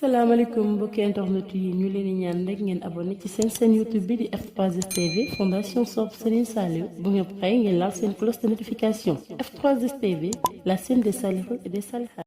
asalaamaaleykum mbokki internet yi ñu leen di ñaan rek ngeen abonné ci seen YouTube bi di F3S TV Fondation Sopp Serigne Saliou bu ngeen pare ngeen laal seen cloche de notification F3S TV la chaîne des salihou et des salihat.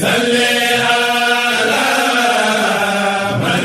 Salli ala man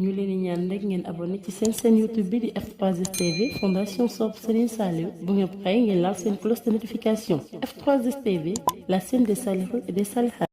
ñu leen di ñaan rek ngeen abonné ci seen YouTube bi di F3STV Fondation Sopp Serigne Saliou bu ngeen paree ngeen laal seen cloche de notification F3STV la chaîne des salihou et des salihat.